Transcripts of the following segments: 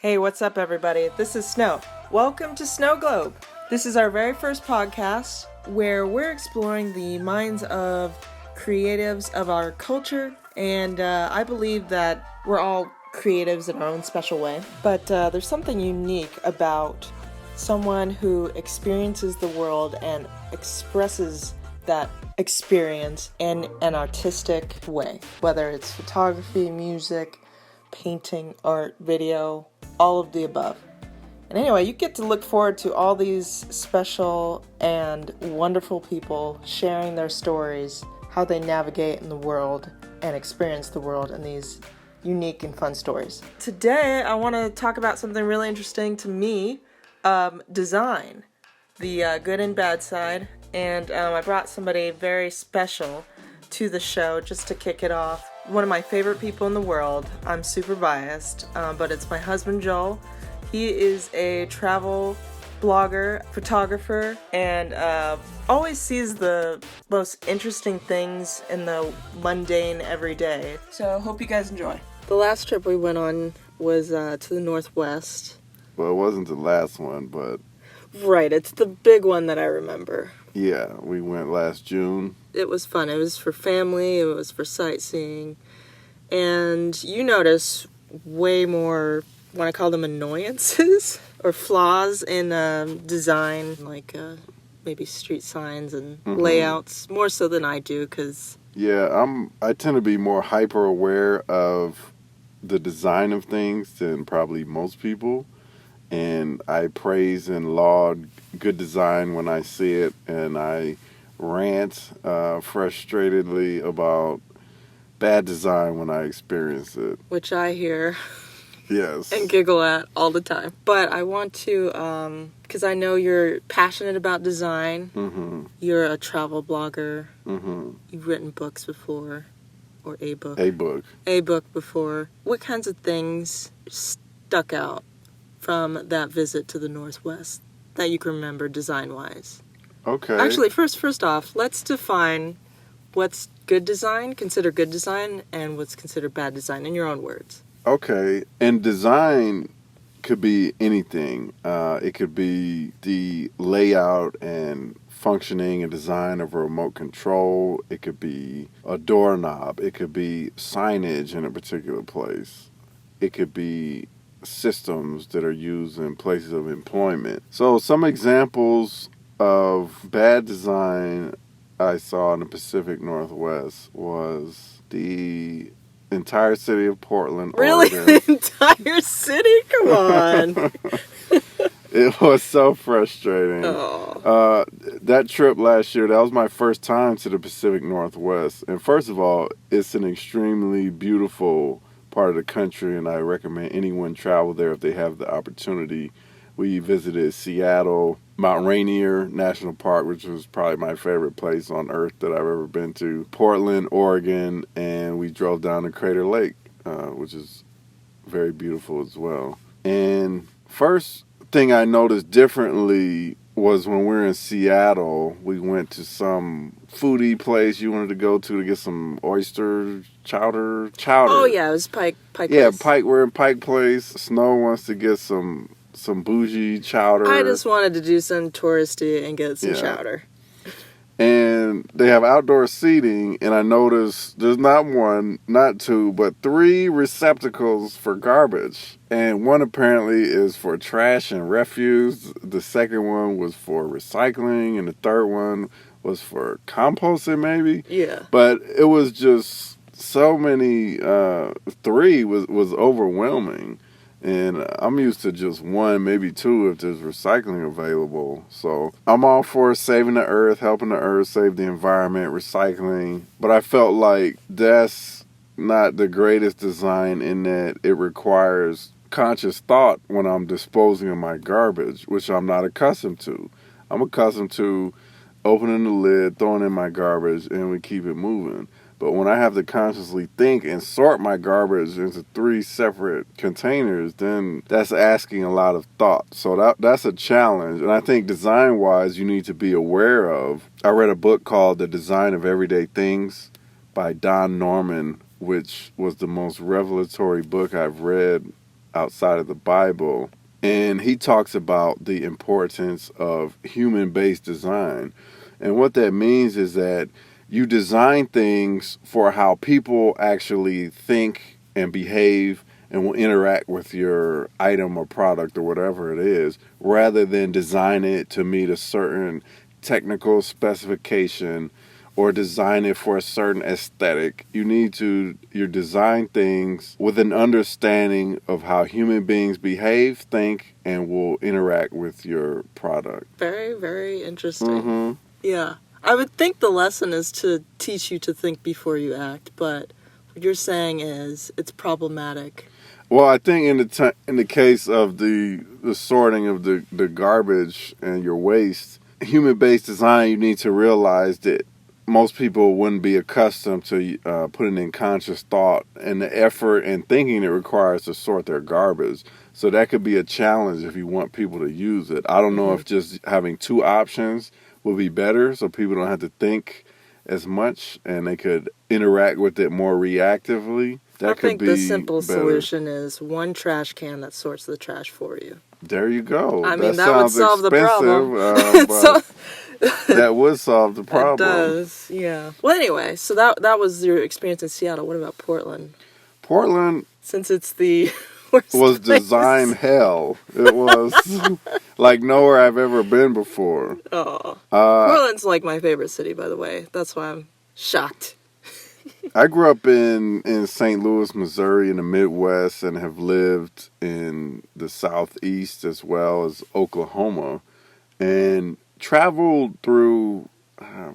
Hey, what's up, everybody? This is Snow. Welcome to Snow Globe. This is our very first podcast where we're exploring the minds of creatives of our culture, and I believe that we're all creatives in our own special way, but there's something unique about someone who experiences the world and expresses that experience in an artistic way, whether it's photography, music, painting, art, video, all of the above. And anyway, you get to look forward to all these special and wonderful people sharing their stories, how they navigate in the world and experience the world in these unique and fun stories. Today, I want to talk about something really interesting to me, design, the good and bad side. And I brought somebody very special to the show just to kick it off. One of my favorite people in the world. I'm super biased, but it's my husband, Joel. He is a travel blogger, photographer, and always sees the most interesting things in the mundane everyday. So I hope you guys enjoy. The last trip we went on was to the Northwest. Well, it wasn't the last one, but... Right, it's the big one that I remember. Yeah, we went last June. It was fun. It was for family, it was for sightseeing, and you notice way more, when I call them annoyances, or flaws in design, like maybe street signs and layouts, more so than I do, because... Yeah, I tend to be more hyper-aware of the design of things than probably most people. And I praise and laud good design when I see it, and I rant frustratedly about bad design when I experience it. Which I hear Yes. and giggle at all the time. But I want to, because I know you're passionate about design. Mm-hmm. You're a travel blogger. Mm-hmm. You've written books before, or a book. A book. A book before. What kinds of things stuck out from that visit to the Northwest that you can remember design-wise? Okay. Actually, first off, let's define what's good design, consider good design, and what's considered bad design in your own words. Okay. And design could be anything. It could be the layout and functioning and design of a remote control. It could be a doorknob. It could be signage in a particular place. It could be systems that are used in places of employment. So some examples of bad design I saw in the Pacific Northwest was the entire city of Portland, Really? Oregon. The entire city? Come on. It was so frustrating. Oh. That trip last year, that was my first time to the Pacific Northwest. And first of all, it's an extremely beautiful part of the country, and I recommend anyone travel there if they have the opportunity. We visited Seattle, Mount Rainier National Park, which was probably my favorite place on earth that I've ever been to, Portland, Oregon, and we drove down to Crater Lake, which is very beautiful as well. And first thing I noticed differently was when we were in Seattle, we went to some foodie place you wanted to go to get some oyster chowder. Oh, yeah, it was Pike Yeah, Place. Pike. We're in Pike Place. Snow wants to get some bougie chowder. I just wanted to do some touristy and get some chowder. And they have outdoor seating, and I noticed there's not one, not two, but 3 receptacles for garbage. And one apparently is for trash and refuse. The second one was for recycling, and the third one was for composting, maybe. Yeah. But it was just so many. 3 was overwhelming. And I'm used to just 1, maybe 2 if there's recycling available. So I'm all for saving the earth, helping the earth, save the environment, recycling. But I felt like that's not the greatest design in that it requires conscious thought when I'm disposing of my garbage, which I'm not accustomed to. I'm accustomed to opening the lid, throwing in my garbage, and we keep it moving. But when I have to consciously think and sort my garbage into 3 separate containers, then that's asking a lot of thought. So that's a challenge. And I think design-wise, you need to be aware of. I read a book called The Design of Everyday Things by Don Norman, which was the most revelatory book I've read outside of the Bible. And he talks about the importance of human-based design. And what that means is that you design things for how people actually think and behave and will interact with your item or product or whatever it is, rather than design it to meet a certain technical specification or design it for a certain aesthetic. You design things with an understanding of how human beings behave, think, and will interact with your product. Very, very interesting. Mm-hmm. Yeah. I would think the lesson is to teach you to think before you act, but what you're saying is it's problematic. Well, I think in the case of the sorting of the garbage and your waste, human-based design, you need to realize that most people wouldn't be accustomed to putting in conscious thought and the effort and thinking it requires to sort their garbage. So that could be a challenge if you want people to use it. I don't know if just having two options will be better so people don't have to think as much and they could interact with it more reactively. I think the simple solution is one trash can that sorts the trash for you. There you go. I mean, that would solve the problem. But that would solve the problem. It does, yeah. Well, anyway, so that was your experience in Seattle. What about Portland? Portland, since it's the worst was place. design hell. It was like nowhere I've ever been before. Oh, Portland's like my favorite city, by the way. That's why I'm shocked. I grew up in St. Louis, Missouri, in the Midwest, and have lived in the Southeast as well as Oklahoma, and traveled through, I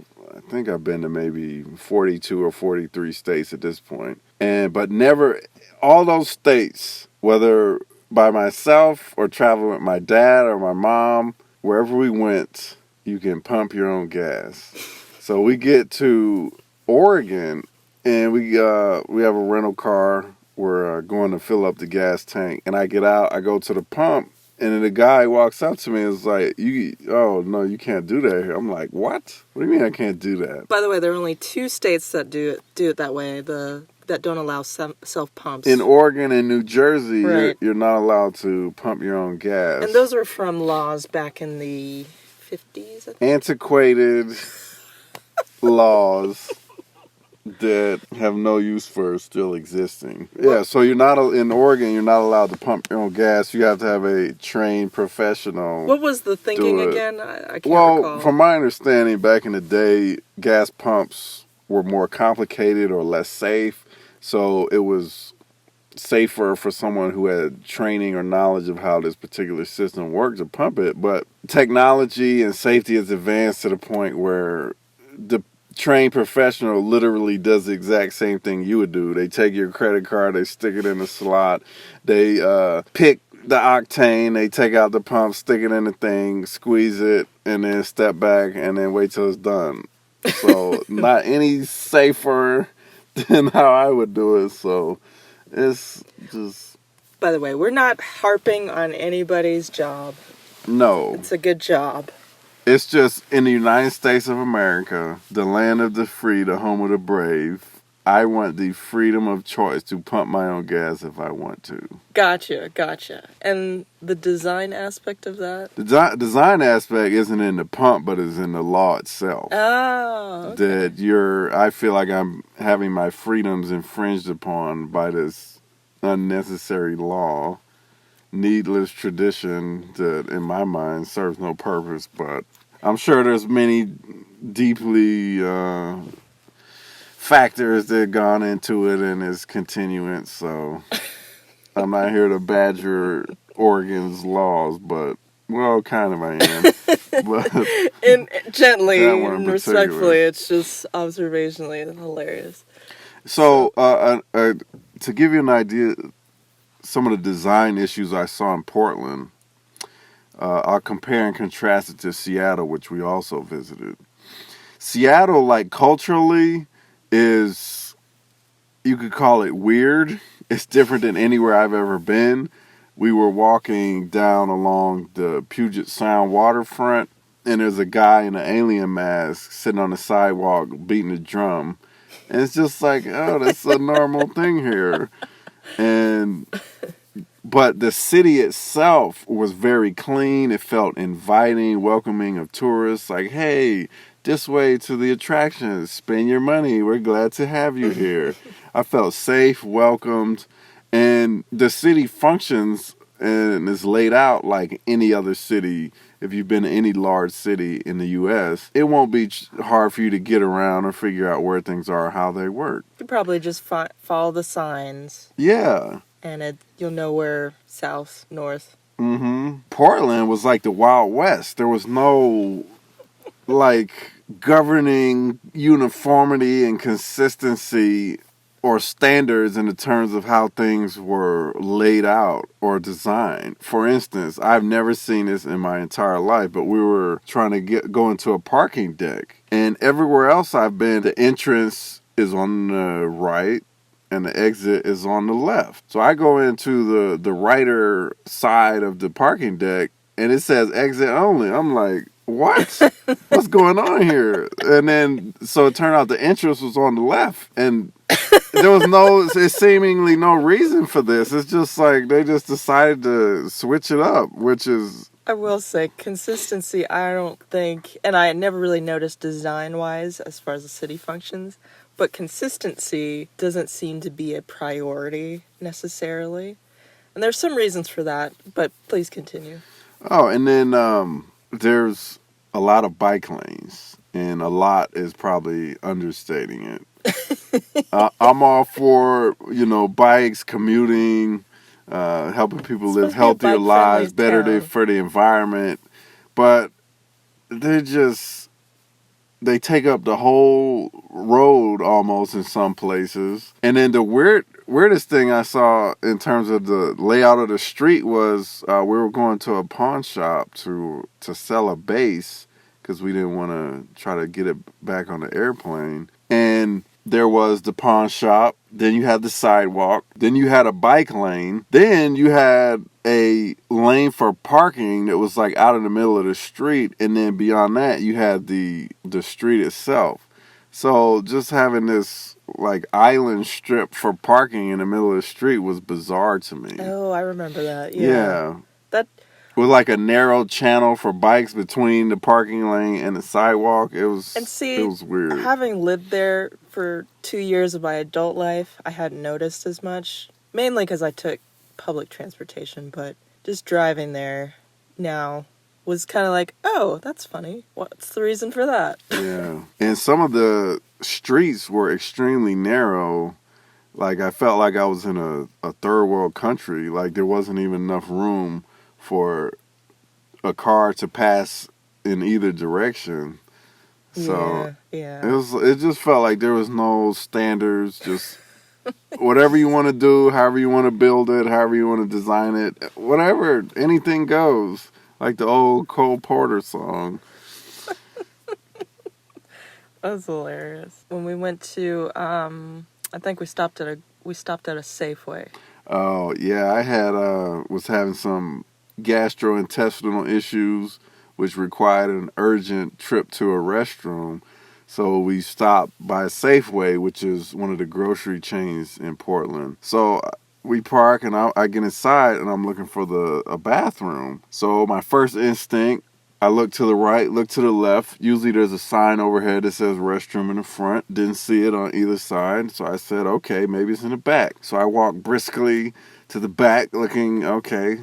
think I've been to maybe 42 or 43 states at this point. But never, all those states, whether by myself or traveling with my dad or my mom, wherever we went, you can pump your own gas. So we get to Oregon, and we have a rental car. We're going to fill up the gas tank, and I get out. I go to the pump, and then the guy walks up to me and is like, "Oh no, you can't do that here." I'm like, "What? What do you mean I can't do that?" By the way, there are only 2 states that do it that way. That don't allow self pumps. In Oregon and New Jersey, right. you're not allowed to pump your own gas. And those were from laws back in the 50s. I think. Antiquated laws that have no use for still existing. Yeah, so you're not in Oregon. You're not allowed to pump your own gas. You have to have a trained professional. What was the thinking again? I can't recall. From my understanding, back in the day, gas pumps were more complicated or less safe. So it was safer for someone who had training or knowledge of how this particular system worked to pump it. But technology and safety has advanced to the point where the trained professional literally does the exact same thing you would do. They take your credit card, they stick it in the slot, they pick the octane, they take out the pump, stick it in the thing, squeeze it, and then step back and then wait till it's done. So not any safer than how I would do it. So it's just... By the way, we're not harping on anybody's job. No. It's a good job. It's just in the United States of America, the land of the free, the home of the brave, I want the freedom of choice to pump my own gas if I want to. Gotcha. And the design aspect of that? The design aspect isn't in the pump, but is in the law itself. Oh, okay. That I feel like I'm having my freedoms infringed upon by this unnecessary law, needless tradition that, in my mind, serves no purpose. But I'm sure there's many deeply factors that have gone into it and its continuance. So I'm not here to badger Oregon's laws, but well, kind of I am. But and gently and respectfully, it's just observationally hilarious. So to give you an idea, some of the design issues I saw in Portland, I'll compare and contrast it to Seattle, which we also visited. Seattle, like culturally, is, you could call it weird. It's different than anywhere I've ever been. We were walking down along the Puget Sound waterfront, and there's a guy in an alien mask sitting on the sidewalk beating a drum. And it's just like, oh, that's a normal thing here. And But the city itself was very clean. It felt inviting, welcoming of tourists. Like, hey, this way to the attractions. Spend your money. We're glad to have you here. I felt safe, welcomed, and the city functions and is laid out like any other city. If you've been to any large city in the U.S., it won't be hard for you to get around or figure out where things are, how they work. You probably just follow the signs. Yeah. And you'll know where south, north. Portland was like the Wild West. There was no, like, governing uniformity and consistency or standards in the terms of how things were laid out or designed. For instance, I've never seen this in my entire life, but we were trying to go into a parking deck. And everywhere else I've been, the entrance is on the right and the exit is on the left. So I go into the righter side of the parking deck and it says exit only. I'm like, what? What's going on here? And then, so it turned out the entrance was on the left. And there was seemingly no reason for this. It's just like they just decided to switch it up, which is... I will say, consistency, I don't think, and I never really noticed design-wise as far as the city functions, but consistency doesn't seem to be a priority necessarily. And there's some reasons for that, but please continue. Oh, and then there's a lot of bike lanes, and a lot is probably understating it. I'm all for, bikes, commuting, helping people live healthier lives, better for the environment. But they take up the whole road almost in some places. And then the weirdest thing I saw in terms of the layout of the street was we were going to a pawn shop to sell a bass because we didn't want to try to get it back on the airplane. And there was the pawn shop, then you had the sidewalk, then you had a bike lane, then you had a lane for parking that was like out in the middle of the street, and then beyond that you had the street itself. So just having this like island strip for parking in the middle of the street was bizarre to me. Oh, I remember that. Yeah. That with like a narrow channel for bikes between the parking lane and the sidewalk. It was weird. Having lived there for 2 years of my adult life, I hadn't noticed as much. Mainly because I took public transportation, but just driving there now was kind of like, oh, that's funny. What's the reason for that? Yeah. And some of the streets were extremely narrow. Like, I felt like I was in a third world country. Like, there wasn't even enough room for a car to pass in either direction. So yeah. It just felt like there was no standards, just whatever you want to do, however you want to build it, however you want to design it, whatever, anything goes. Like the old Cole Porter song. That was hilarious. When we went to I think we stopped at a Safeway. Oh, yeah, I was having some gastrointestinal issues, which required an urgent trip to a restroom. So we stopped by Safeway, which is one of the grocery chains in Portland. So we park and I get inside and I'm looking for a bathroom. So my first instinct, I look to the right, look to the left. Usually there's a sign overhead that says restroom in the front. Didn't see it on either side. So I said, okay, maybe it's in the back. So I walked briskly to the back looking, okay,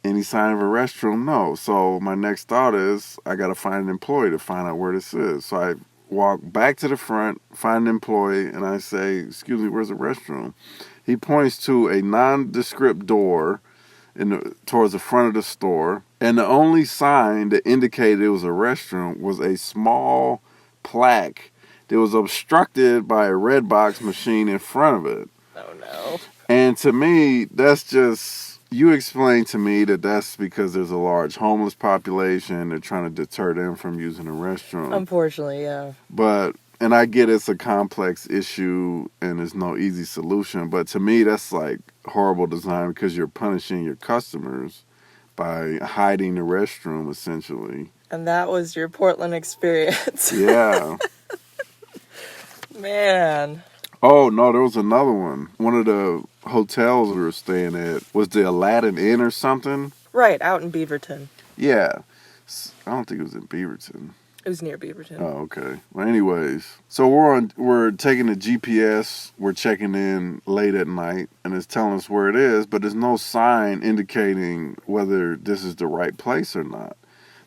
any sign of a restroom? No. So my next thought is I got to find an employee to find out where this is. So I walk back to the front, find an employee, and I say, excuse me, where's the restroom? He points to a nondescript door towards the front of the store, and the only sign that indicated it was a restroom was a small plaque that was obstructed by a red box machine in front of it. Oh, no. And to me, that's just... You explained to me that that's because there's a large homeless population. They're trying to deter them from using the restroom. Unfortunately, yeah. And I get it's a complex issue and there's no easy solution. But to me, that's like horrible design because you're punishing your customers by hiding the restroom, essentially. And that was your Portland experience. Yeah. Man. Oh, no, there was another one. One of the hotels we were staying at was the Aladdin Inn or something. Right, out in Beaverton. Yeah. I don't think it was in Beaverton. It was near Beaverton. Oh, okay. Well, anyways, so we're taking the GPS, we're checking in late at night, and it's telling us where it is, but there's no sign indicating whether this is the right place or not.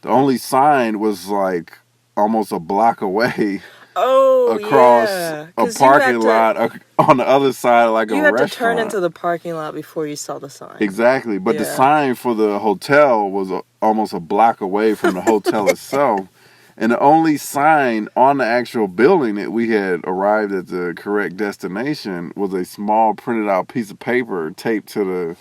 The only sign was like almost a block away across a parking lot on the other side, like a restaurant. You had to turn into the parking lot before you saw the sign. Exactly, but the sign for the hotel was almost a block away from the hotel itself. And the only sign on the actual building that we had arrived at the correct destination was a small printed out piece of paper taped to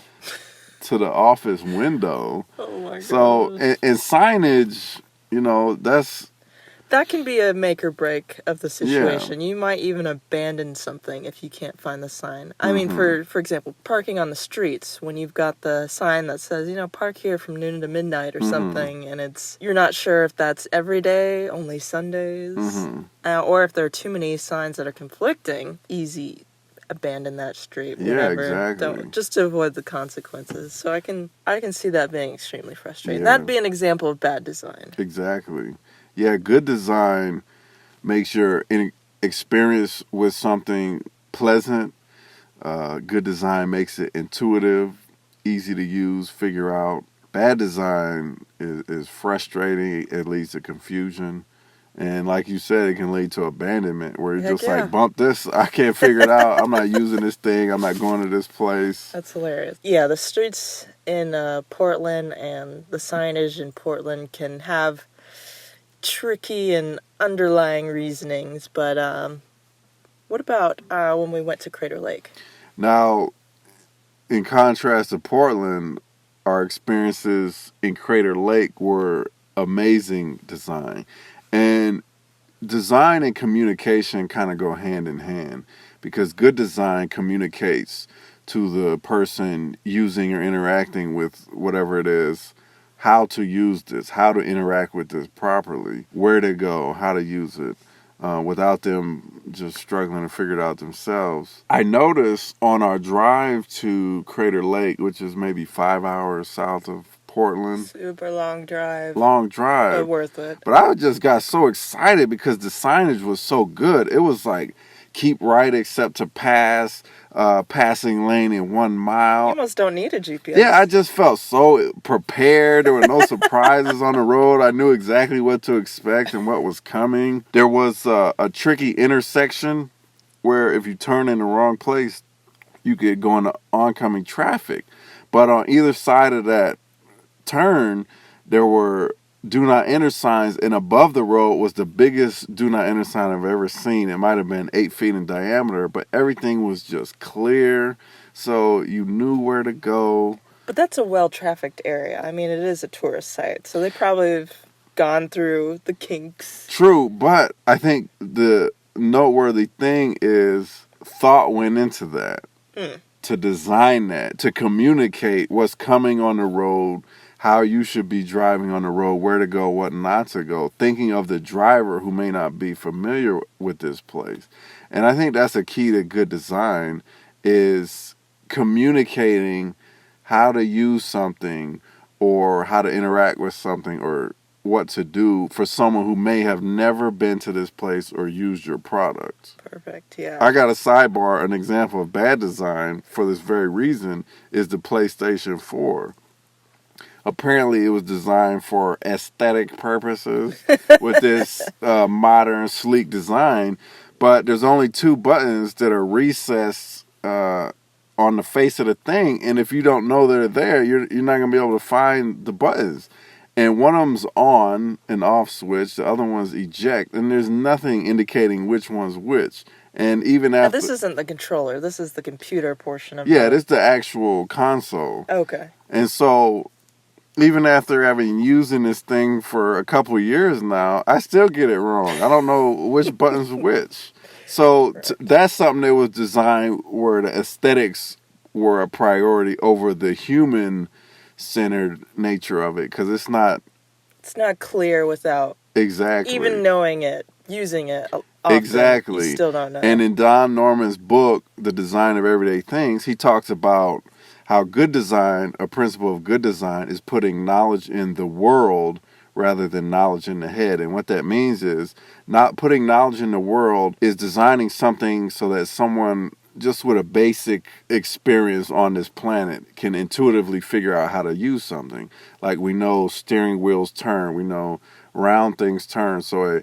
the office window. Oh my god. So and signage, that can be a make or break of the situation. Yeah. You might even abandon something if you can't find the sign. I mean, for example, parking on the streets, when you've got the sign that says, park here from noon to midnight or something, and you're not sure if that's every day, only Sundays, or if there are too many signs that are conflicting, easy, abandon that street, whatever. Yeah, exactly. Just to avoid the consequences. So I can see that being extremely frustrating. That'd be an example of bad design. Exactly. Yeah, good design makes your experience with something pleasant. Good design makes it intuitive, easy to use, figure out. Bad design is frustrating. It leads to confusion. And like you said, it can lead to abandonment where you're just like, bump this. I can't figure it out. I'm not using this thing. I'm not going to this place. That's hilarious. Yeah, the streets in Portland and the signage in Portland can have tricky and underlying reasonings, but what about when we went to Crater Lake? Now, in contrast to Portland, our experiences in Crater Lake were amazing design. And design and communication kind of go hand in hand, because good design communicates to the person using or interacting with whatever it is how to use this, how to interact with this properly, where to go, how to use it, without them just struggling to figure it out themselves. I noticed on our drive to Crater Lake, which is maybe 5 hours south of Portland. Super long drive. Long drive. But worth it. But I just got so excited because the signage was so good. It was like, keep right except to pass, passing lane in 1 mile. You almost don't need a GPS. Yeah, I just felt so prepared. There were no surprises on the road. I knew exactly what to expect and what was coming. There was a tricky intersection where if you turn in the wrong place, you could go into oncoming traffic. But on either side of that turn, there were do not enter signs, and above the road was the biggest do not enter sign I've ever seen. It might have been 8 feet in diameter, but everything was just clear, so you knew where to go. But that's a well-trafficked area. I mean, it is a tourist site, so they probably have gone through the kinks. True, but I think the noteworthy thing is thought went into that. To design that, to communicate what's coming on the road, how you should be driving on the road, where to go, what not to go, thinking of the driver who may not be familiar with this place. And I think that's a key to good design, is communicating how to use something or how to interact with something or what to do for someone who may have never been to this place or used your product. Perfect, yeah. I got a sidebar. An example of bad design for this very reason is the PlayStation 4. Apparently, it was designed for aesthetic purposes with this modern, sleek design, but there's only 2 buttons that are recessed on the face of the thing, and if you don't know they're there, you're not going to be able to find the buttons. And one of them's on and off switch, the other one's eject, and there's nothing indicating which one's which. And even after... Now, this isn't the controller, this is the computer portion of this is the actual console. Okay. And so, even after having using this thing for a couple of years now, I still get it wrong. I don't know which button's which. So, that's something that was designed where the aesthetics were a priority over the human-centered nature of it, because it's not clear without exactly even knowing it. using it often, Exactly. you still don't know. And in Don Norman's book, The Design of Everyday Things, he talks about how good design, a principle of good design, is putting knowledge in the world rather than knowledge in the head. And what that means is not putting knowledge in the world is designing something so that someone just with a basic experience on this planet can intuitively figure out how to use something. Like we know steering wheels turn, we know round things turn, so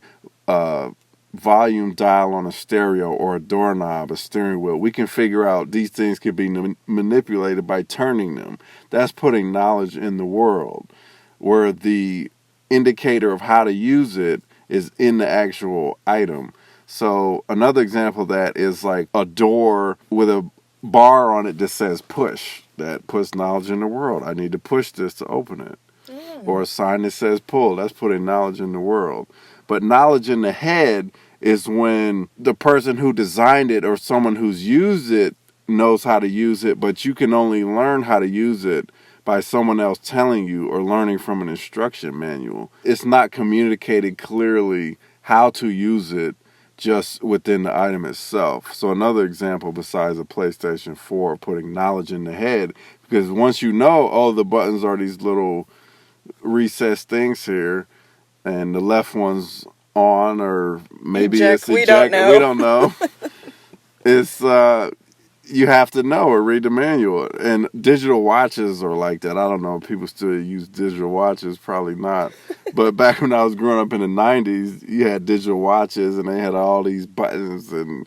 a volume dial on a stereo or a doorknob, a steering wheel, we can figure out these things can be manipulated by turning them. That's putting knowledge in the world, where the indicator of how to use it is in the actual item. So another example of that is like a door with a bar on it that says push. That puts knowledge in the world. I need to push this to open it. Or a sign that says pull. That's putting knowledge in the world. But knowledge in the head is when the person who designed it or someone who's used it knows how to use it, but you can only learn how to use it by someone else telling you or learning from an instruction manual. It's not communicated clearly how to use it just within the item itself. So another example besides a PlayStation 4, putting knowledge in the head, because once you know, oh, the buttons are these little recessed things here, and the left one's on, or maybe eject, it's eject. We don't know. It's you have to know or read the manual. And digital watches are like that. I don't know if people still use digital watches, probably not. But back when I was growing up in the 90s, you had digital watches and they had all these buttons, and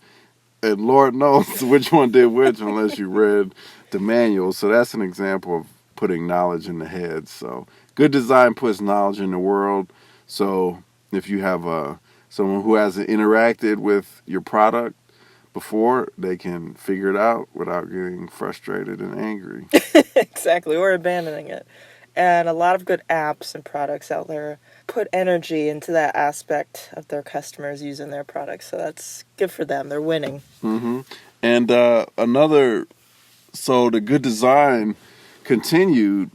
Lord knows which one did which unless you read the manual. So that's an example of putting knowledge in the head. So good design puts knowledge in the world. So if you have someone who hasn't interacted with your product before, they can figure it out without getting frustrated and angry. Exactly, or abandoning it. And a lot of good apps and products out there put energy into that aspect of their customers using their products. So that's good for them. They're winning. Mm-hmm. And so the good design continued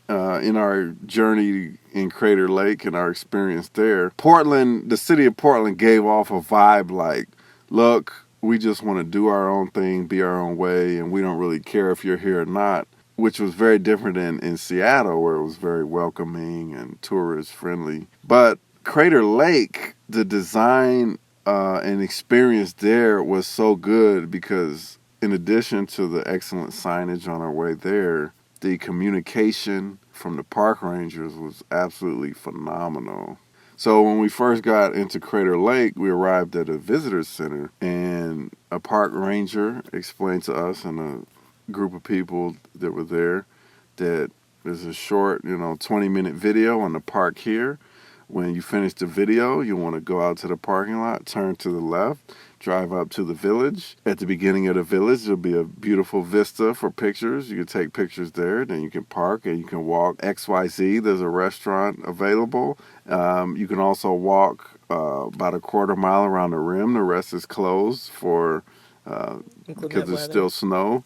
in our journey in Crater Lake and our experience there. Portland, the city of Portland gave off a vibe like, look, we just want to do our own thing, be our own way, and we don't really care if you're here or not, which was very different in Seattle, where it was very welcoming and tourist friendly. But Crater Lake, the design and experience there was so good because in addition to the excellent signage on our way there, the communication from the park rangers was absolutely phenomenal. So when we first got into Crater Lake, we arrived at a visitor center, and a park ranger explained to us and a group of people that were there that there's a short, 20-minute video on the park here. When you finish the video, you want to go out to the parking lot, turn to the left, drive up to the village. At the beginning of the village, there'll be a beautiful vista for pictures. You can take pictures there. Then you can park and you can walk XYZ. There's a restaurant available. You can also walk about a quarter mile around the rim. The rest is closed because there's still snow.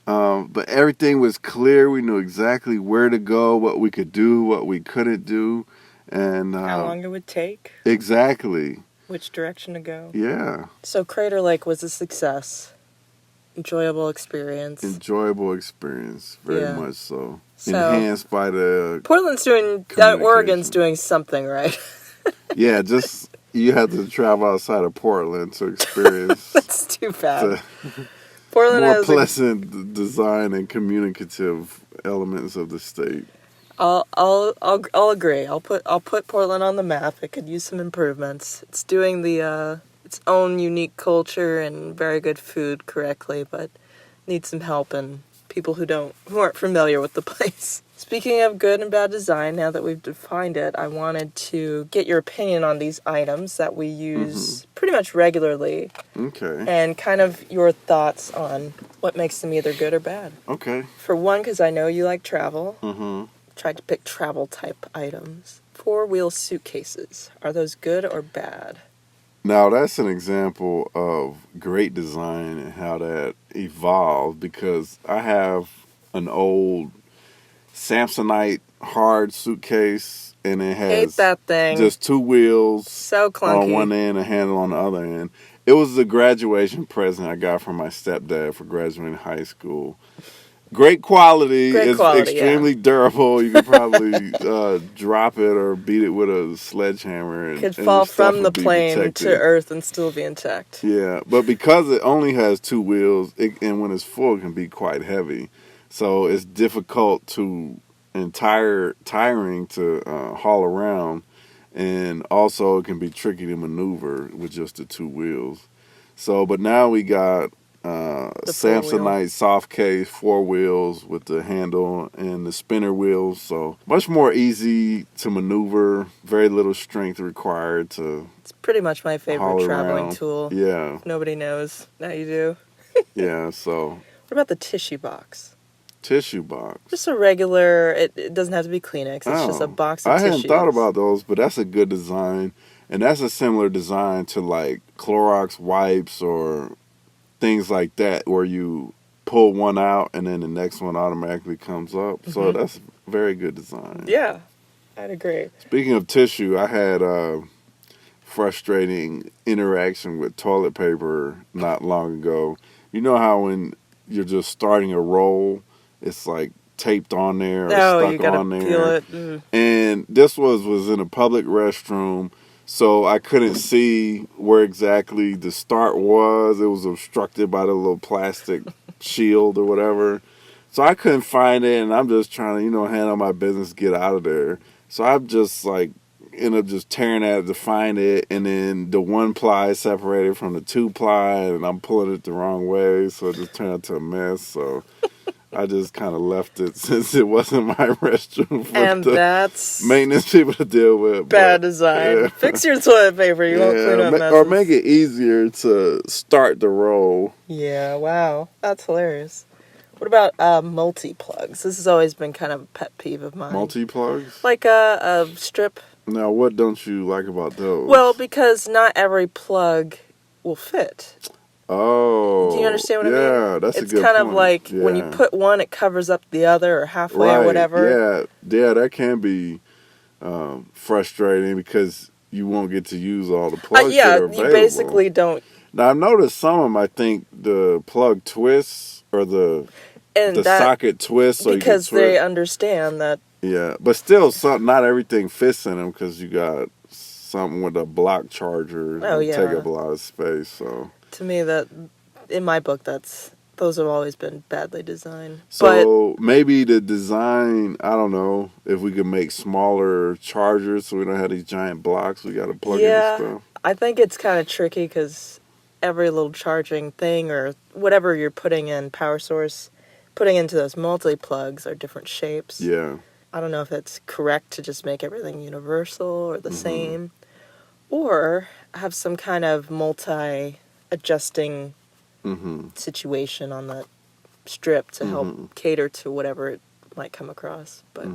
But everything was clear. We knew exactly where to go, what we could do, what we couldn't do. And how long it would take. Exactly. Which direction to go. Yeah. So Crater Lake was a success. Enjoyable experience. Very much so. Enhanced by the Oregon's doing something right. Yeah, just you have to travel outside of Portland to experience. That's too bad. Portland more has pleasant design and communicative elements of the state. I'll agree. I'll put Portland on the map. It could use some improvements. It's doing its own unique culture and very good food correctly, but needs some help and people who aren't familiar with the place. Speaking of good and bad design, now that we've defined it, I wanted to get your opinion on these items that we use pretty much regularly. Okay. And kind of your thoughts on what makes them either good or bad. Okay. For one, because I know you like travel. Mm-hmm. Tried to pick travel type items. 4-wheel suitcases. Are those good or bad? Now that's an example of great design and how that evolved, because I have an old Samsonite hard suitcase, and it Hate has that thing. just two wheels So clunky. on one end, a handle on the other end. It was the graduation present I got from my stepdad for graduating high school. Great quality. It's extremely durable. You could probably drop it or beat it with a sledgehammer. And, could fall from the plane to earth and still be intact. Yeah, but because it only has two wheels, and when it's full, it can be quite heavy. So it's difficult and tiring to haul around. And also it can be tricky to maneuver with just the two wheels. So, but now we got Samsonite soft case, 4 wheels with the handle and the spinner wheels. So much more easy to maneuver. Very little strength required to. It's pretty much my favorite traveling tool. Yeah. If nobody knows. Now you do. Yeah. So. What about the tissue box? Tissue box. Just a regular. It doesn't have to be Kleenex. It's just a box of tissues. I hadn't thought about those, but that's a good design, and that's a similar design to like Clorox wipes or things like that, where you pull one out and then the next one automatically comes up. Mm-hmm. So that's a very good design. Yeah, I'd agree. Speaking of tissue, I had a frustrating interaction with toilet paper not long ago. You know how when you're just starting a roll, it's like taped on there or stuck on there. Peel it. Mm. And this was in a public restroom. So I couldn't see where exactly the start was. It was obstructed by the little plastic shield or whatever. So I couldn't find it, and I'm just trying to, handle my business, get out of there. So I'm just end up just tearing at it to find it, and then the 1 ply is separated from the 2 ply, and I'm pulling it the wrong way, so it just turned into a mess. So I just kind of left it since it wasn't my restroom for that's maintenance people to deal with. Bad design. Yeah. Fix your toilet paper. You won't clean up messes. Or make it easier to start the roll. Yeah, wow. That's hilarious. What about multi-plugs? This has always been kind of a pet peeve of mine. Multi-plugs? Like a strip. Now, what don't you like about those? Well, because not every plug will fit. Oh. Do you understand what I mean? Yeah, that's a good point. It's kind of like when you put one, it covers up the other or halfway or whatever. Yeah, that can be frustrating because you won't get to use all the plugs that are available. You basically don't. Now, I've noticed some of them, I think the plug twists or the socket twists. So because they understand that. Yeah, but still, not everything fits in them because you got something with a block charger take up a lot of space. So to me, that in my book, those have always been badly designed. So maybe the design, I don't know, if we could make smaller chargers so we don't have these giant blocks we got to plug in stuff. I think it's kind of tricky because every little charging thing or whatever you're putting in, power source, putting into those multi-plugs are different shapes. Yeah. I don't know if it's correct to just make everything universal or the same, or have some kind of multi-adjusting situation on that strip to help cater to whatever it might come across. But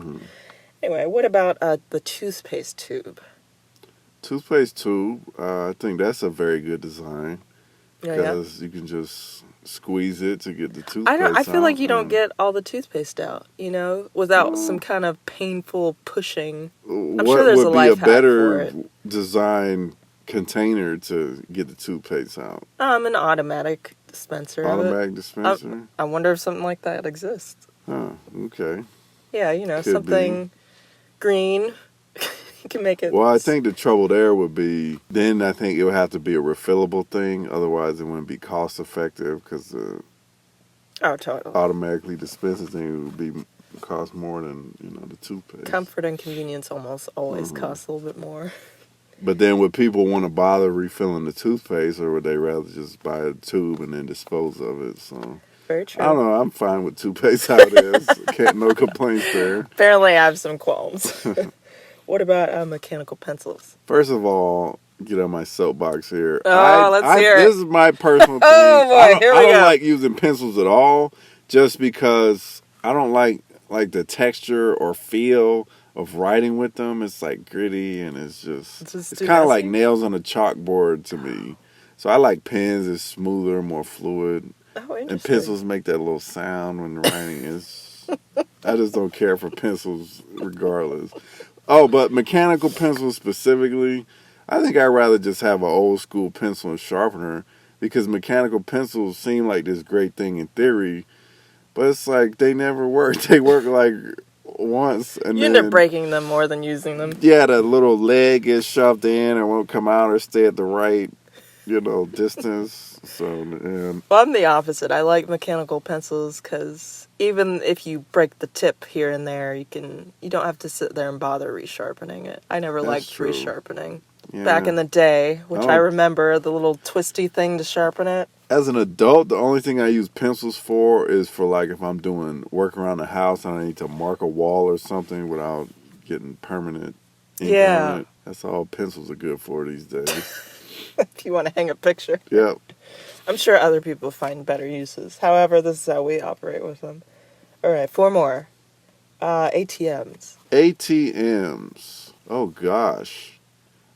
anyway, what about the toothpaste tube? Toothpaste tube, I think that's a very good design because you can just squeeze it to get the toothpaste out. I feel like you don't get all the toothpaste out, without some kind of painful pushing. I'm sure there's a life hack for it. What would be a better design container to get the toothpaste out? An automatic dispenser. Automatic dispenser? I wonder if something like that exists. Oh, okay. Yeah, Could something green. You can make it. Well, I think the trouble there would be, then I think it would have to be a refillable thing. Otherwise, it wouldn't be cost effective because the automatically dispensing thing would cost more than, the toothpaste. Comfort and convenience almost always cost a little bit more. But then would people want to bother refilling the toothpaste, or would they rather just buy a tube and then dispose of it? So very true. I don't know. I'm fine with toothpaste how it is. No complaints there. Apparently, I have some qualms. What about mechanical pencils? First of all, get on my soapbox here. Let's hear it. This is my personal opinion. Oh boy, here we go. I don't like using pencils at all, just because I don't like the texture or feel of writing with them. It's like gritty and it's kind of like nails on a chalkboard to me. So I like pens. It's smoother, more fluid. Oh, interesting. And pencils make that little sound when writing is. I just don't care for pencils regardless. Oh, but mechanical pencils specifically, I think I'd rather just have an old school pencil and sharpener because mechanical pencils seem like this great thing in theory, but it's like they never work. They work like once and You end up breaking them more than using them. yeah, that little leg gets shoved in and won't come out or stay at the right, distance. So, and Well, I'm the opposite. I like mechanical pencils because even if you break the tip here and there, you don't have to sit there and bother resharpening it. I never liked true. resharpening. Yeah. Back in the day, which I remember, the little twisty thing to sharpen it. As an adult, the only thing I use pencils for is for like if I'm doing work around the house and I need to mark a wall or something without getting permanent ink on it. That's all pencils are good for these days. If you want to hang a picture. Yep. I'm sure other people find better uses. However, this is how we operate with them. All right, 4 more. ATMs. ATMs. Oh, gosh.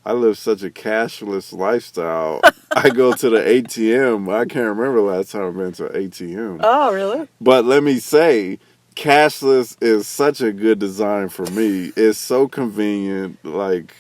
I live such a cashless lifestyle. I go to the ATM. I can't remember the last time I've been to an ATM. Oh, really? But let me say, cashless is such a good design for me. It's so convenient. Like,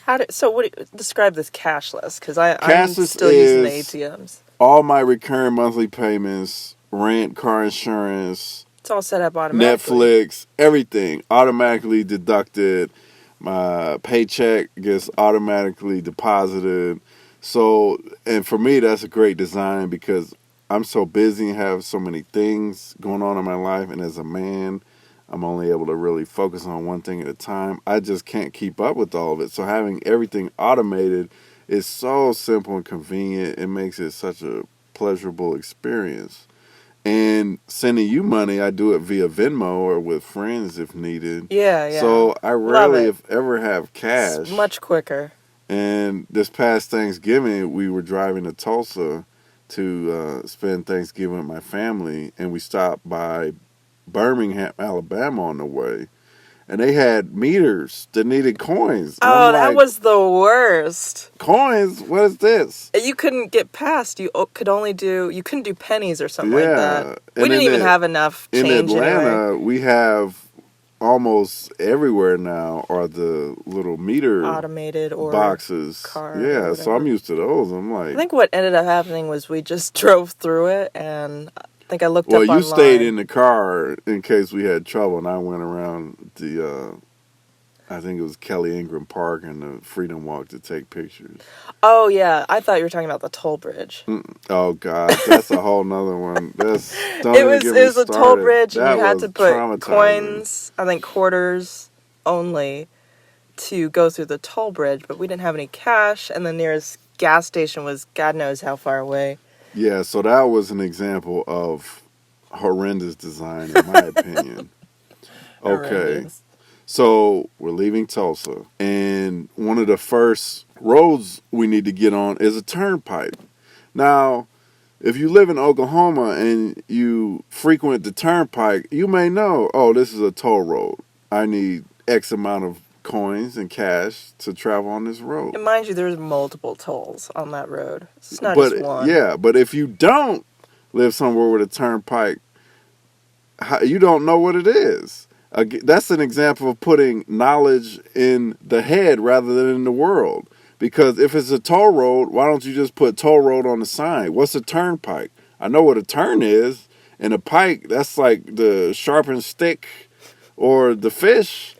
describe this cashless? Because I'm still using the ATMs. All my recurring monthly payments, rent, car insurance, it's all set up automatically. Netflix, everything automatically deducted. My paycheck gets automatically deposited. So, and for me, that's a great design because I'm so busy and have so many things going on in my life. And as a man, I'm only able to really focus on one thing at a time. I just can't keep up with all of it. So having everything automated is so simple and convenient. It makes it such a pleasurable experience. And sending you money, I do it via Venmo or with friends if needed. Yeah. So I rarely, if ever, have cash. It's much quicker. And this past Thanksgiving, we were driving to Tulsa to spend Thanksgiving with my family, and we stopped by Birmingham, Alabama on the way. And they had meters that needed coins. Oh, that was the worst. Coins? What is this? You couldn't get past. You couldn't do pennies or something like that. We didn't even have enough change in Atlanta, anyway. We have almost everywhere now are the little meter automated or boxes. Car yeah, so I'm used to those. I'm like, I think what ended up happening was we just drove through it, and I think I looked up online. Well, you stayed in the car in case we had trouble, and I went around the, I think it was Kelly Ingram Park and the Freedom Walk to take pictures. Oh, yeah. I thought you were talking about the toll bridge. Oh, God. That's a whole nother one. It was a toll bridge, and you had to put coins, I think quarters only, to go through the toll bridge, but we didn't have any cash, and the nearest gas station was God knows how far away. Yeah, so that was an example of horrendous design, in my opinion. Okay. Horrendous. So we're leaving Tulsa, and one of the first roads we need to get on is a turnpike. Now, if you live in Oklahoma and you frequent the turnpike, you may know, oh, this is a toll road. I need X amount of coins and cash to travel on this road. And mind you, there's multiple tolls on that road. It's not just one. Yeah, but if you don't live somewhere with a turnpike, you don't know what it is. That's an example of putting knowledge in the head rather than in the world. Because if it's a toll road, why don't you just put toll road on the sign? What's a turnpike? I know what a turn is, and a pike, that's like the sharpened stick or the fish.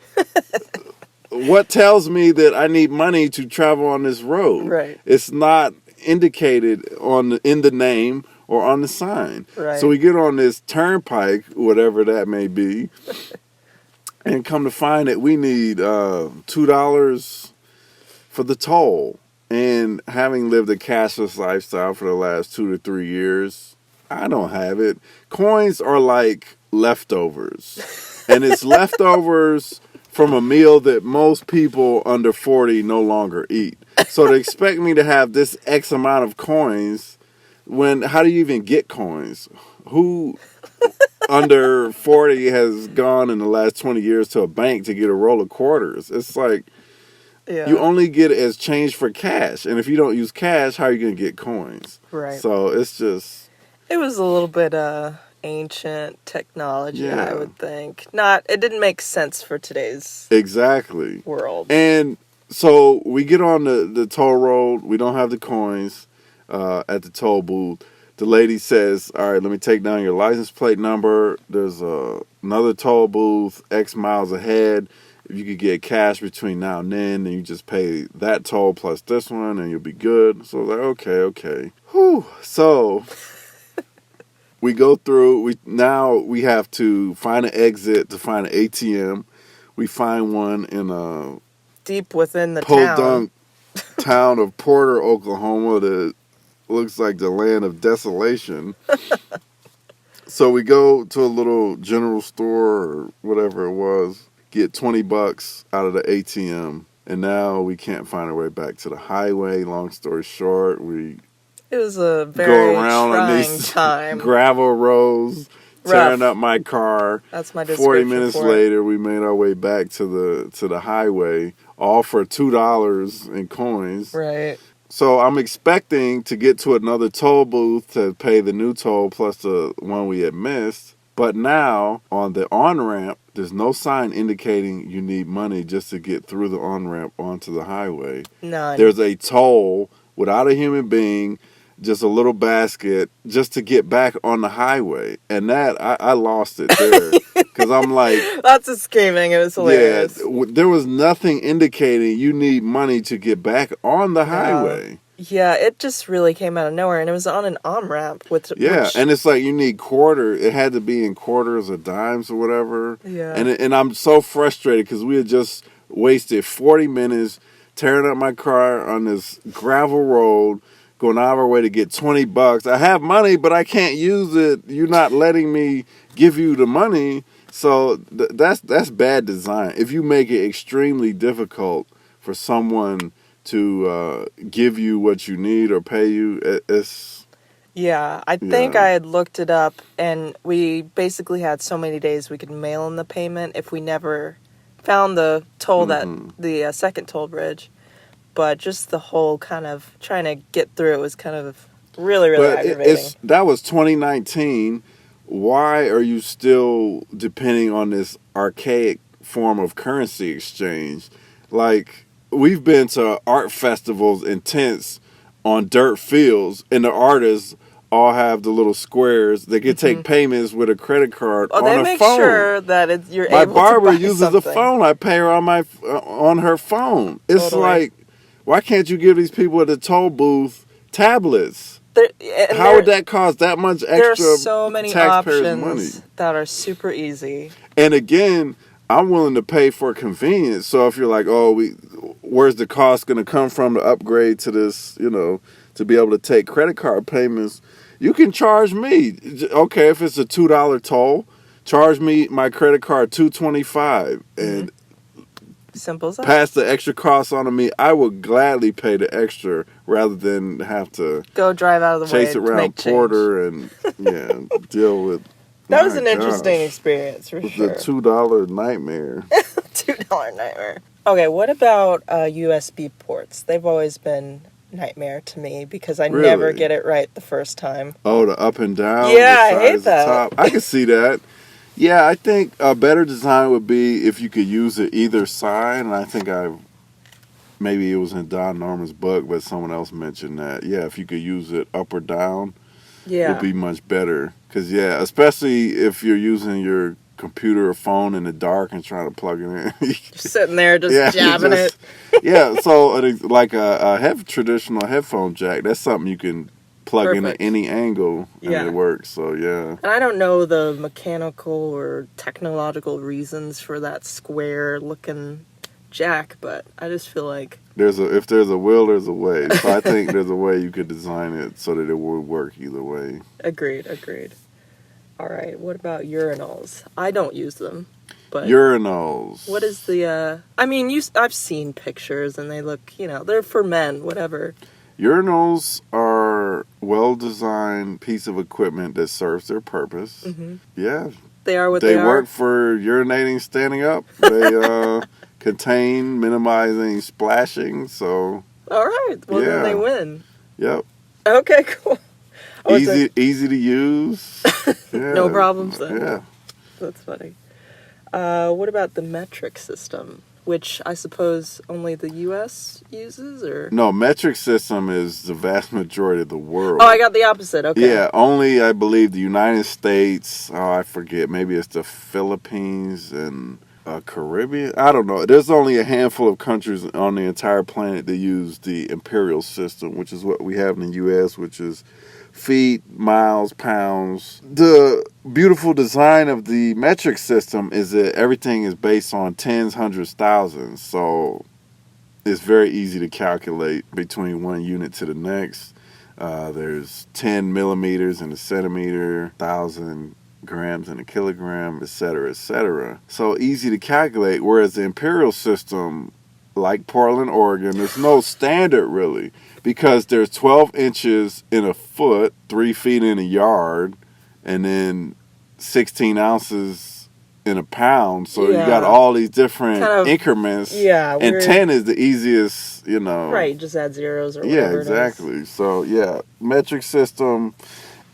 What tells me that I need money to travel on this road? Right. It's not indicated in the name or on the sign. Right. So we get on this turnpike, whatever that may be, and come to find that we need $2 for the toll. And having lived a cashless lifestyle for the last 2 to 3 years, I don't have it. Coins are like leftovers. And it's leftovers from a meal that most people under 40 no longer eat. So to expect me to have this X amount of coins, how do you even get coins? Who under 40 has gone in the last 20 years to a bank to get a roll of quarters? It's like, you only get it as change for cash. And if you don't use cash, how are you going to get coins? Right. So it's just... It was a little bit ancient technology, Yeah. I would think. It didn't make sense for today's Exactly. world. And so we get on the toll road. We don't have the coins at the toll booth. The lady says, all right, let me take down your license plate number. There's another toll booth X miles ahead. If you could get cash between now and then you just pay that toll plus this one and you'll be good. So I was like, okay. Whew. So we go through. We have to find an exit to find an ATM. We find one in a deep within the podunk town of Porter, Oklahoma that looks like the land of desolation. So we go to a little general store or whatever it was, get $20 out of the ATM, and now we can't find our way back to the highway. Long story short, It was a go very around on trying these time. gravel roads, tearing up my car. That's my description 40 minutes for later, we made our way back to the highway, all for $2 in coins. Right. So I'm expecting to get to another toll booth to pay the new toll plus the one we had missed. But now, on the on-ramp, there's no sign indicating you need money just to get through the on-ramp onto the highway. None. There's a toll without a human being, just a little basket, just to get back on the highway. And that, I lost it there. Because I'm like... Lots of screaming. It was hilarious. Yeah, there was nothing indicating you need money to get back on the highway. Yeah, it just really came out of nowhere. And it was on an on-ramp. And it's like you need it had to be in quarters or dimes or whatever. Yeah. And I'm so frustrated because we had just wasted 40 minutes tearing up my car on this gravel road, going out of our way to get $20. I have money, but I can't use it. You're not letting me give you the money. So that's bad design. If you make it extremely difficult for someone to give you what you need or pay you, it's... Yeah, I think I had looked it up, and we basically had so many days we could mail in the payment if we never found the toll the second toll bridge. But just the whole kind of trying to get through it was kind of really, really aggravating. That was 2019. Why are you still depending on this archaic form of currency exchange? Like, we've been to art festivals and tents on dirt fields, and the artists all have the little squares. They can take payments with a credit card on a phone. They make sure that you're able to buy My barber uses a something. phone. I pay her on her phone. It's Totally. like, why can't you give these people at the toll booth tablets? How would that cost that much extra There's so many taxpayers' options money? that are super easy. And again, I'm willing to pay for convenience. So if you're like, where's the cost going to come from to upgrade to this, to be able to take credit card payments, you can charge me. Okay, if it's a $2 toll, charge me my credit card $2.25 and simple as that. Pass the extra cost on to me. I would gladly pay the extra rather than have to go drive out of the way chase around Porter and deal with. That was an interesting experience for sure. The $2 nightmare. $2 nightmare. Okay, what about USB ports? They've always been nightmare to me because I never get it right the first time. Oh, the up and down. Yeah, I hate that. Top. I can see that. Yeah, I think a better design would be if you could use it either side, and I think maybe it was in Don Norman's book, but someone else mentioned that. Yeah, if you could use it up or down, it would be much better. Because, especially if you're using your computer or phone in the dark and trying to plug it in. Just sitting there jabbing it. Yeah, so like a traditional headphone jack, that's something you can plug in at any angle and it works. So And I don't know the mechanical or technological reasons for that square looking jack, but I just feel like if there's a will, there's a way. So I think there's a way you could design it so that it would work either way. Agreed. All right, what about urinals? I don't use them. But urinals. What is the I've seen pictures and they look, they're for men, whatever. Urinals are well-designed piece of equipment that serves their purpose. Mm-hmm. Yeah. They are what they are. They work for urinating standing up. They contain minimizing splashing, so... All right. Well, then they win. Yep. Okay, cool. easy to use. Yeah. No problems then. Yeah. That's funny. What about the metric system, which I suppose only the U.S. uses, or? No, metric system is the vast majority of the world. Oh, I got the opposite. Okay. Yeah, only I believe the United States. Oh, I forget. Maybe it's the Philippines and Caribbean. I don't know. There's only a handful of countries on the entire planet that use the imperial system, which is what we have in the U.S., which is feet, miles, pounds. The beautiful design of the metric system is that everything is based on tens, hundreds, thousands. So it's very easy to calculate between one unit to the next. There's 10 millimeters in a centimeter, 1,000 grams in a kilogram, etc., etc. So easy to calculate, whereas the imperial system, like Portland, Oregon, there's no standard really, because there's 12 inches in a foot, 3 feet in a yard, and then 16 ounces in a pound. So you got all these different increments. Yeah. And 10 is the easiest, Right, just add zeros or whatever. Yeah, exactly. So, yeah, metric system.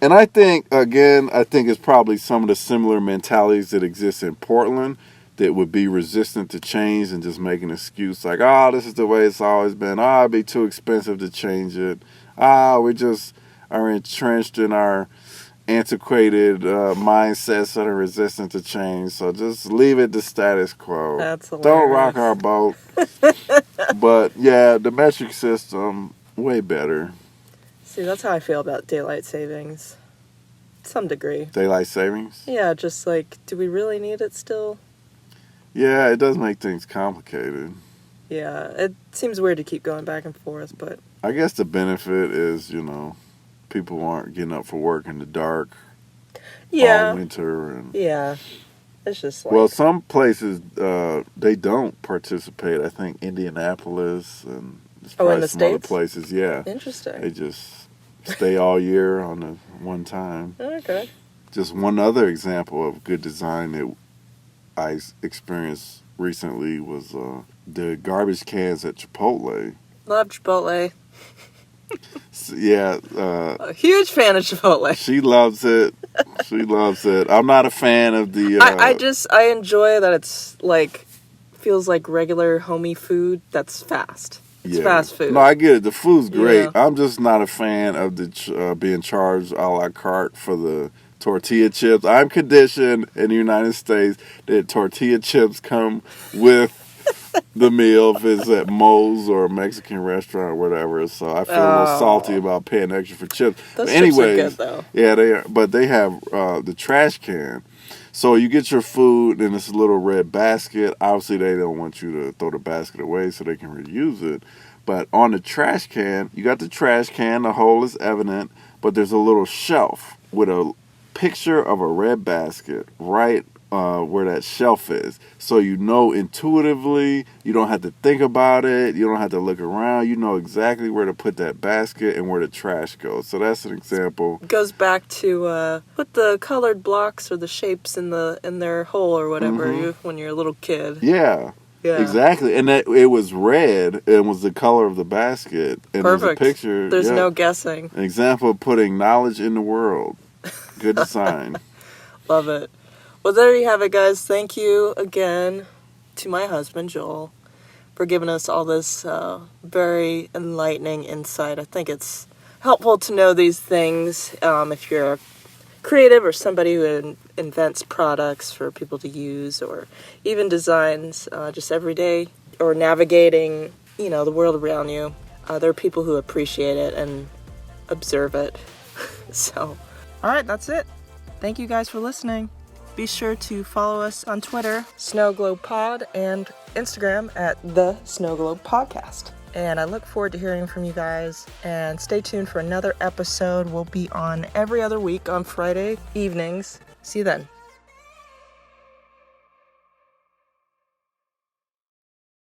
And I think it's probably some of the similar mentalities that exist in Portland that would be resistant to change and just make an excuse like, this is the way it's always been. It'd be too expensive to change it. We just are entrenched in our antiquated mindsets that are resistant to change. So just leave it the status quo. That's hilarious. Don't rock our boat. But, yeah, the metric system, way better. See, that's how I feel about daylight savings. To some degree. Daylight savings? Yeah, just like, do we really need it still? Yeah, it does make things complicated. Yeah, it seems weird to keep going back and forth, but... I guess the benefit is, people aren't getting up for work in the dark all winter. And, yeah, it's just like... Well, some places, they don't participate. I think Indianapolis and... in the some States? Other places, yeah. Interesting. They just stay all year on the one time. Okay. Just one other example of good design that I experienced recently was the garbage cans at Chipotle. Love Chipotle. Yeah. A huge fan of Chipotle. She loves it. She loves it. I'm not a fan of the... I enjoy that it's like, feels like regular homey food that's fast. It's fast food. No, I get it. The food's great. Yeah. I'm just not a fan of the being charged a la carte for the tortilla chips. I'm conditioned in the United States that tortilla chips come with the meal if it's at Moe's or a Mexican restaurant or whatever. So I feel a little salty about paying extra for chips. Those chips are good, though. Yeah, they are. But they have the trash can. So you get your food in this little red basket. Obviously, they don't want you to throw the basket away so they can reuse it. But on the trash can, you got the trash can. The hole is evident. But there's a little shelf with a picture of a red basket right where that shelf is. So you know intuitively. You don't have to think about it. You don't have to look around. You know exactly where to put that basket and where the trash goes. So that's an example. It goes back to put the colored blocks or the shapes in their hole or whatever when you're a little kid. Yeah. Yeah, exactly. And that it was red and was the color of the basket. And perfect. There's a picture. There's no guessing. An example of putting knowledge in the world. Good design. Love it. Well, there you have it, guys. Thank you again to my husband, Joel, for giving us all this very enlightening insight. I think it's helpful to know these things if you're creative or somebody who invents products for people to use or even designs just every day or navigating, the world around you. There are people who appreciate it and observe it. So, all right, that's it. Thank you guys for listening. Be sure to follow us on Twitter, SnowGlobePod, and Instagram at The SnowGlobe Podcast. And I look forward to hearing from you guys. And stay tuned for another episode. We'll be on every other week on Friday evenings. See you then.